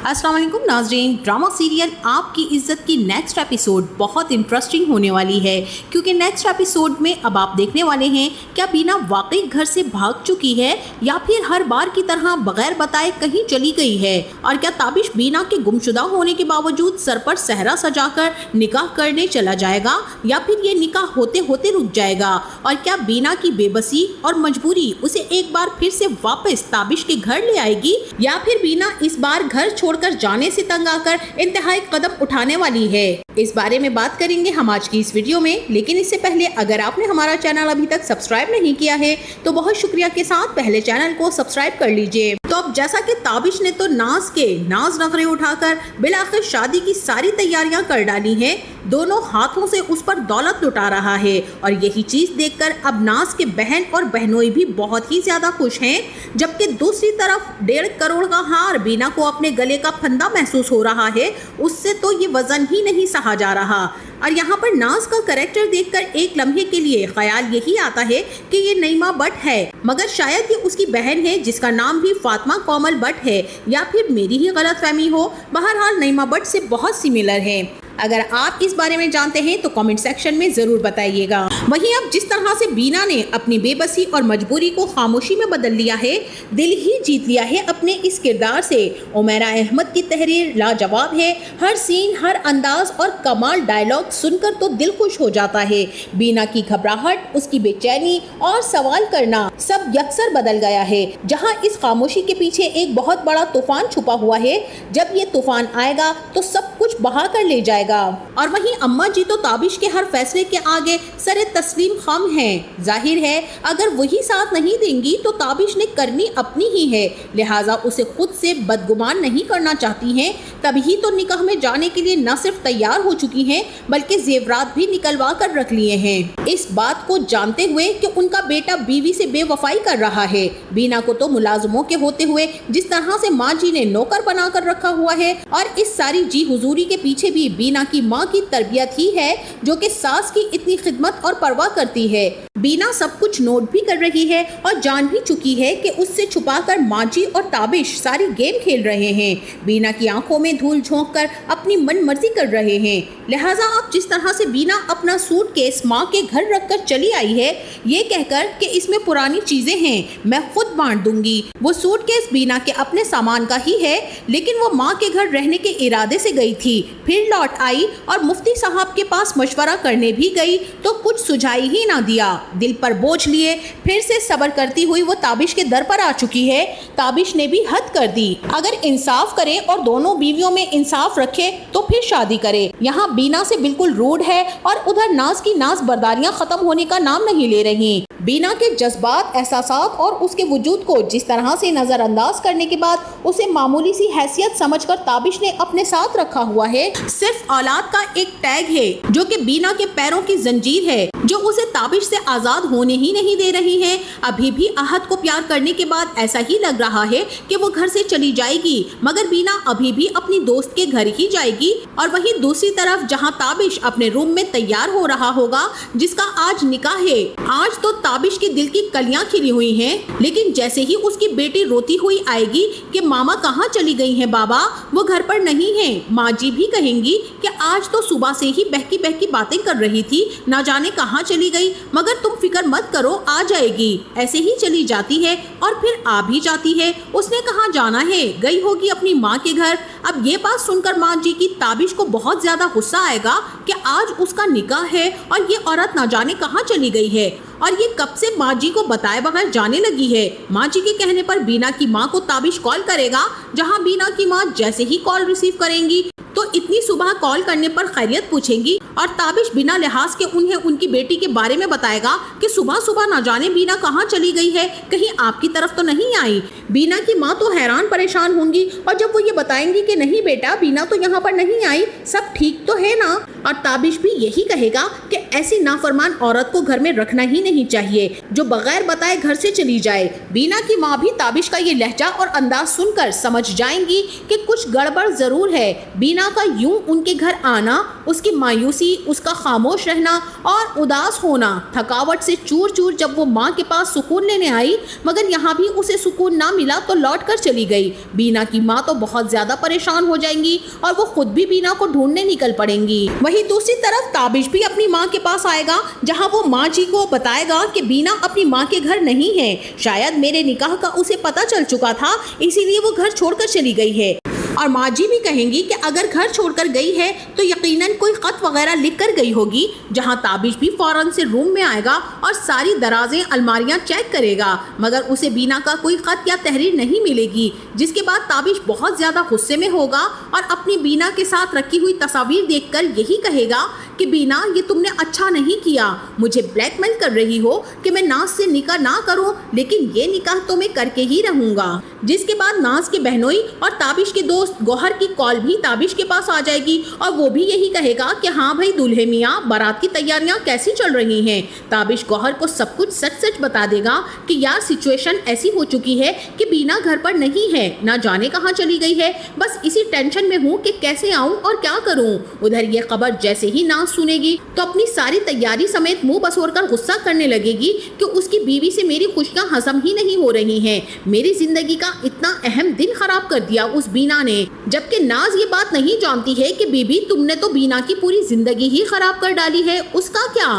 अस्सलाम वालेकुम नाज़रीन, ड्रामा सीरियल आपकी इज़्ज़त की नेक्स्ट एपिसोड बहुत इंटरेस्टिंग होने वाली है क्योंकि नेक्स्ट एपिसोड में अब आप देखने वाले हैं क्या बीना वाकई घर से भाग चुकी है या फिर हर बार की तरह बगैर बताए कहीं चली गई है, और क्या ताबिश बीना के गुमशुदा होने के बावजूद सर पर सहरा सजाकर निकाह करने चला जाएगा या फिर ये निकाह होते होते रुक जाएगा, और क्या बीना की बेबसी और मजबूरी उसे एक बार फिर से वापस ताबिश के घर ले आएगी या फिर बीना इस बार घर छोड़कर जाने से तंग आकर इंतहाई कदम उठाने वाली है। इस बारे में बात करेंगे हम आज की इस वीडियो में, लेकिन इससे पहले अगर आपने हमारा चैनल अभी तक सब्सक्राइब नहीं किया है तो बहुत शुक्रिया के साथ पहले चैनल को सब्सक्राइब कर लीजिए। तो अब जैसा कि ताबिश ने तो नाज नखरे उठाकर बिलाखिर शादी की सारी तैयारियां कर डाली हैं, दोनों हाथों से उस पर दौलत लुटा रहा है, और यही चीज देखकर अब नाज के बहन और बहनोई भी बहुत ही ज्यादा खुश हैं, जबकि दूसरी तरफ 1.5 करोड़ का हार बीना को अपने गले का फंदा महसूस हो रहा है, उससे तो ये वजन ही नहीं सहा जा रहा। और यहाँ पर नाज का कैरेक्टर देखकर एक लम्हे के लिए ख्याल यही आता है कि ये नईमा बट है, मगर शायद ये उसकी बहन है जिसका नाम भी फातिमा कोमल बट है, या फिर मेरी ही गलतफहमी हो। बहरहाल नईमा बट से बहुत सिमिलर है। अगर आप इस बारे में जानते हैं तो कमेंट सेक्शन में जरूर बताइएगा। वहीं अब जिस तरह से बीना ने अपनी बेबसी और मजबूरी को खामोशी में बदल लिया है, दिल ही जीत लिया है अपने इस किरदार से। उमैरा अहमद की तहरीर लाजवाब है, हर सीन, हर अंदाज और कमाल डायलॉग सुनकर तो दिल खुश हो जाता है। बीना की घबराहट, उसकी बेचैनी और सवाल करना सब यकसर बदल गया है। जहाँ इस खामोशी के पीछे एक बहुत बड़ा तूफान छुपा हुआ है, जब ये तूफान आएगा तो सब कुछ बहा कर ले जाएगा। और वहीं अम्मा जी तो ताबिश के हर फैसले के आगे सरे तस्लीम खम हैं। जाहिर है अगर वही साथ नहीं देंगी तो ताबिश ने करनी अपनी ही है, लिहाजा उसे खुद से बदगुमान नहीं करना चाहती हैं, तभी तो निकाह में जाने के लिए न सिर्फ तैयार हो चुकी हैं बल्कि जेवरात भी निकलवा कर रख लिए हैं। इस बात को जानते हुए कि उनका बेटा बीवी से बेवफाई कर रहा है, बीना को तो मुलाजमों के होते हुए जिस तरह से माँ जी ने नौकर बना कर रखा हुआ है, और इस सारी जी हुजूरी के पीछे भी बीना की माँ की तरबियत ही है जो कि सास की इतनी खिदमत और परवाह करती है। बीना सब कुछ नोट भी कर रही है और जान भी चुकी है कि उससे छुपाकर माजी और ताबिश सारी गेम खेल रहे हैं, बीना की आंखों में धूल झोंक कर अपनी मन मर्जी कर रहे हैं। लिहाजा अब जिस तरह से बीना अपना सूटकेस माँ के घर रखकर चली आई है, ये कहकर कि इसमें पुरानी चीजें हैं, मैं खुद बांट दूंगी। वो सूटकेस बीना के अपने सामान का ही है, लेकिन वो माँ के घर रहने के इरादे से गई थी, फिर लौट आई और मुफ्ती साहब के पास मशवरा करने भी गई तो कुछ सुझाई ही ना दिया। दिल पर बोझ लिए फिर से सब्र करती हुई वो ताबिश के दर पर आ चुकी है। ताबिश ने भी हद कर दी, अगर इंसाफ करे और दोनों बीवियों में इंसाफ रखे तो फिर शादी करे। यहाँ बीना से बिल्कुल रूड है और उधर नाज की नाज बर्दारियां खत्म होने का नाम नहीं ले रही। बीना के जज्बात, एहसासात और उसके वजूद को जिस तरह से नजरअंदाज करने के बाद उसे मामूली सी हैसियत समझकर ताबिश ने अपने साथ रखा हुआ है, सिर्फ औलाद का एक टैग है जो कि बीना के पैरों की जंजीर है, जो उसे ताबिश से आजाद होने ही नहीं दे रही है। अभी भी आहत को प्यार करने के बाद ऐसा ही लग रहा है कि वो घर से चली जाएगी, मगर बीना अभी भी अपनी दोस्त के घर ही जाएगी। और वहीं दूसरी तरफ जहां ताबिश अपने रूम में तैयार हो रहा होगा, जिसका आज निकाह है, आज तो ताबिश के दिल की कलियां खिली हुई हैं, लेकिन जैसे ही उसकी बेटी रोती हुई आएगी कि मामा कहाँ चली गई हैं बाबा, वो घर पर नहीं है, माँ जी भी कहेंगी कि आज तो सुबह से ही बहकी बहकी बातें कर रही थी, ना जाने कहाँ चली गई, मगर तुम फिक्र मत करो आ जाएगी। ऐसे ही चली जाती है और फिर आ भी जाती है। उसने कहाँ जाना है, गई होगी अपनी माँ के घर। अब ये बात सुनकर माँ जी की ताबिश को बहुत ज्यादा गुस्सा आएगा कि आज उसका निकाह है और ये औरत ना जाने कहाँ चली गई है, और ये कब से माँ जी को बताए बगैर जाने लगी है। माँ जी के कहने पर बीना की माँ को ताबिश कॉल करेगा, जहाँ बीना की माँ जैसे ही कॉल रिसीव करेंगी तो इतनी सुबह कॉल करने पर खैरियत पूछेंगी, और ताबिश बिना लिहाज के उन्हें उनकी बेटी के बारे में बताएगा कि सुबह सुबह ना जाने बीना कहाँ चली गई है, कहीं आपकी तरफ तो नहीं आई। बीना की माँ तो हैरान परेशान होंगी, और जब वो ये बताएंगी कि नहीं बेटा बीना तो यहाँ पर नहीं आई, सब ठीक तो है ना, और ताबिश भी यही कहेगा कि ऐसी नाफरमान औरत को घर में रखना ही नहीं चाहिए जो बगैर बताए घर से चली जाए। बीना की माँ भी ताबिश का ये लहजा और अंदाज सुनकर समझ जाएंगी कि कुछ गड़बड़ जरूर है। बीना बीना का यूं उनके घर आना, उसकी मायूसी, उसका खामोश रहना और उदास होना, थकावट से चूर चूर जब वो माँ के पास सुकून लेने आई मगर यहाँ भी उसे सुकून ना मिला तो लौट कर चली गई। बीना की माँ तो बहुत ज्यादा परेशान हो जाएंगी और वो खुद भी बीना को ढूंढने निकल पड़ेंगी। वहीं दूसरी तरफ ताबिश भी अपनी माँ के पास आएगा, जहाँ वो माँ जी को बताएगा कि बीना अपनी माँ के घर नहीं है। शायद मेरे निकाह का उसे पता चल चुका था, इसीलिए वो घर छोड़कर चली गई है। और माँ जी भी कहेंगी कि अगर घर छोड़कर गई है तो यकीनन कोई खत वगैरह लिख कर गई होगी। जहाँ ताबिश भी फौरन से रूम में आएगा और सारी दराजें अलमारियाँ चेक करेगा मगर उसे बीना का कोई खत या तहरीर नहीं मिलेगी, जिसके बाद ताबिश बहुत ज़्यादा गुस्से में होगा और अपनी बीना के साथ रखी हुई तस्वीर देखकर यही कहेगा कि बीना, ये तुमने अच्छा नहीं किया, मुझे ब्लैकमेल कर रही हो कि मैं नाज से निकाह ना करूं, लेकिन ये निकाह तो मैं करके ही रहूंगा। जिसके बाद नाज के बहनोई और ताबिश के दोस्त गौहर की कॉल भी ताबिश के पास आ जाएगी और वो भी यही कहेगा कि हाँ भाई दूल्हे मियाँ, बारात की तैयारियां कैसी चल रही हैं। ताबिश गौहर को सब कुछ सच सच बता देगा कि यार सिचुएशन ऐसी हो चुकी है कि बीना घर पर नहीं है, ना जाने कहाँ चली गई है, बस इसी टेंशन में हूँ कि कैसे आऊँ और क्या करूँ। उधर ये खबर जैसे ही नाज सुनेगी तो अपनी सारी तैयारी समेत मुंह बसोरकर गुस्सा करने लगेगी कि उसकी बीवी से मेरी खुशियां हजम ही नहीं हो रही हैं। मेरी जिंदगी का इतना अहम दिन खराब कर दिया उस बीना ने। जबकि नाज ये बात नहीं जानती है कि बीबी, तुमने तो बीना की पूरी जिंदगी ही खराब कर डाली है, उसका क्या।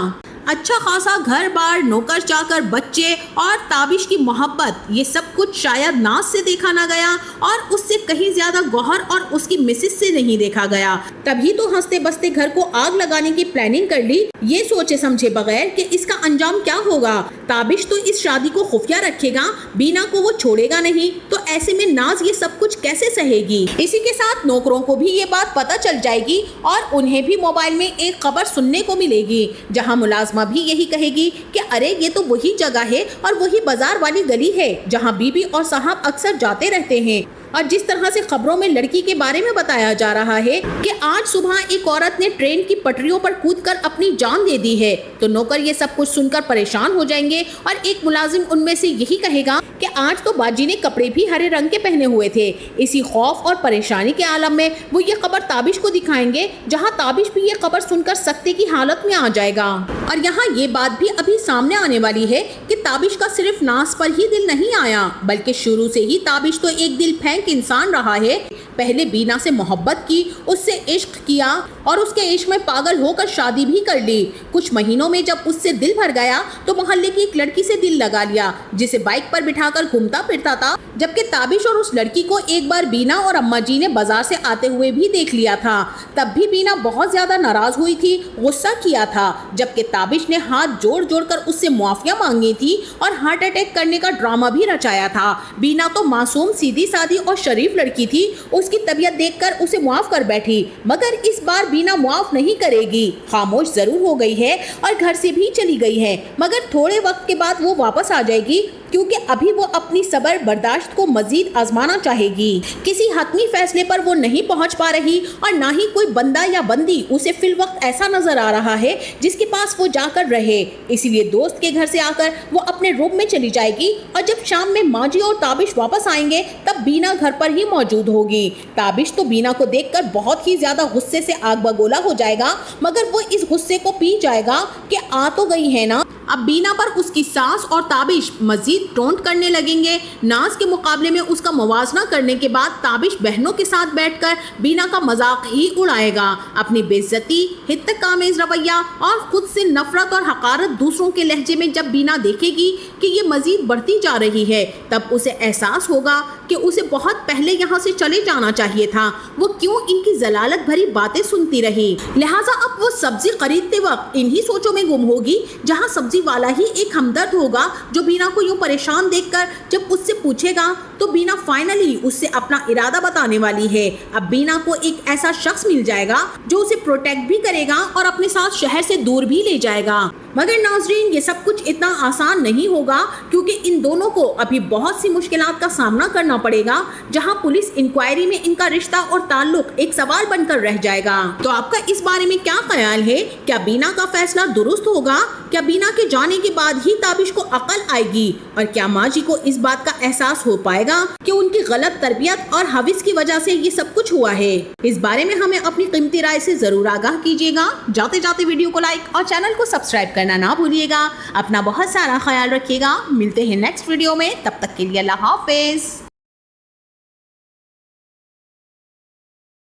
अच्छा खासा घर बार, नौकर चाकर, बच्चे और ताबिश की मोहब्बत, ये सब कुछ शायद नाज से देखा ना गया और उससे कहीं ज्यादा गौहर और उसकी मिसेस से नहीं देखा गया। तभी तो हंसते बसते घर को आग लगाने की प्लानिंग कर ली, ये सोचे समझे बगैर कि इसका अंजाम क्या होगा। ताबिश तो इस शादी को खुफिया रखेगा, बीना को वो छोड़ेगा नहीं, तो ऐसे में नाज ये सब कुछ कैसे सहेगी। इसी के साथ नौकरों को भी ये बात पता चल जाएगी और उन्हें भी मोबाइल में एक खबर सुनने को मिलेगी, जहाँ मुलाजमा भी यही कहेगी कि अरे ये तो वही जगह है और वही बाजार वाली गली है जहाँ बीबी और साहब अक्सर जाते रहते हैं। और जिस तरह से खबरों में लड़की के बारे में बताया जा रहा है कि आज सुबह एक औरत ने ट्रेन की पटरियों पर कूदकर अपनी जान दे दी है, तो नौकर ये सब कुछ सुनकर परेशान हो जाएंगे और एक मुलाजिम उनमें से यही कहेगा कि आज तो बाजी ने कपड़े भी हरे रंग के पहने हुए थे। इसी खौफ और परेशानी के आलम में वो ये खबर ताबिश को दिखाएंगे, जहाँ ताबिश भी ये खबर सुनकर सख्ती की हालत में आ जाएगा। और यहाँ ये बात भी अभी सामने आने वाली है कि ताबिश का सिर्फ नाज पर ही दिल नहीं आया, बल्कि शुरू से ही ताबिश तो एक दिल फेंक इंसान रहा है। पहले बीना से मोहब्बत की, उससे इश्क किया और उसके इश्क में पागल होकर शादी भी कर ली। कुछ महीनों में जब उससे दिल भर गया तो मोहल्ले की एक लड़की से दिल लगा लिया, जिसे बाइक पर बिठाकर घूमता फिरता था। जबकि ताबिश और उस लड़की को एक बार बीना और अम्मा जी ने बाजार से आते हुए भी देख लिया था। तब भी बीना बहुत ज्यादा नाराज हुई थी, गुस्सा किया था। जबकि ताबिश ने हाथ जोड़ जोड़ कर उससे मुआफिया मांगी थी और हार्ट अटैक करने का ड्रामा भी रचाया था। बीना तो मासूम, सीधी सादी और शरीफ लड़की थी, उसकी तबीयत देखकर उसे मुआफ कर बैठी, मगर इस बार बीना मुआफ नहीं करेगी। खामोश जरूर हो गई है और घर से भी चली गई है, मगर थोड़े वक्त के बाद वो वापस आ जाएगी, क्योंकि अभी वो अपनी सब्र बर्दाश्त को मजीद आजमाना चाहेगी। किसी हतमी फैसले पर वो नहीं पहुंच पा रही और ना ही कोई बंदा या बंदी उसे फिल वक्त ऐसा नजर आ रहा है जिसके पास वो जाकर रहे। इसीलिए दोस्त के घर से आकर वो अपने रूम में चली जाएगी और जब शाम में माजी और ताबिश वापस आएंगे तब बीना घर पर ही मौजूद होगी। ताबिश तो बीना को देखकर बहुत ही ज्यादा गुस्से से आग बगोला हो जाएगा, मगर वो इस गुस्से को पी जाएगा कि आ तो गई है ना। अब बीना पर उसकी सास और ताबिश मजीद टोंट करने लगेंगे। नाज के मुकाबले में उसका मुवाजना करने के बाद ताबिश बहनों के साथ बैठकर बीना का मजाक ही उड़ाएगा। अपनी बेइज्जती, हित्तकामेज रवैया और खुद से नफरत और हकारत दूसरों के लहजे में जब बीना देखेगी कि ये मजीद बढ़ती जा रही है, तब उसे एहसास होगा कि उसे बहुत पहले यहाँ से चले जाना चाहिए था। वो क्यों इनकी जलालत भरी बातें सुनती रही। लिहाजा अब वो सब्जी खरीदते वक्त इन्हीं सोचों में गुम होगी, जहाँ सब्जी वाला ही एक हमदर्द होगा जो बीना को यूं परेशान देखकर जब उससे पूछेगा तो बीना फाइनली उससे अपना इरादा बताने वाली है। अब बीना को एक ऐसा शख्स मिल जाएगा जो उसे प्रोटेक्ट भी करेगा और अपने साथ शहर से दूर भी ले जाएगा। मगर नाजरीन, ये सब कुछ इतना आसान नहीं होगा, क्योंकि इन दोनों को अभी बहुत सी मुश्किलात का सामना करना पड़ेगा, जहां पुलिस इंक्वायरी में इनका रिश्ता और ताल्लुक एक सवाल बनकर रह जाएगा। तो आपका इस बारे में क्या ख्याल है? क्या बीना का फैसला दुरुस्त होगा क्या बीना के जाने के बाद ही ताबिश को अकल आएगी और क्या माजी को इस बात का एहसास हो पाएगा कि उनकी गलत तरबियत और हविस की वजह से ये सब कुछ हुआ है? इस बारे में हमें अपनी कीमती राय से जरूर आगाह कीजिएगा। जाते जाते वीडियो को लाइक और चैनल को सब्सक्राइब करना ना भूलिएगा। अपना बहुत सारा ख्याल रखिएगा। मिलते हैं नेक्स्ट वीडियो में, तब तक के लिए अल्लाह हाफिज।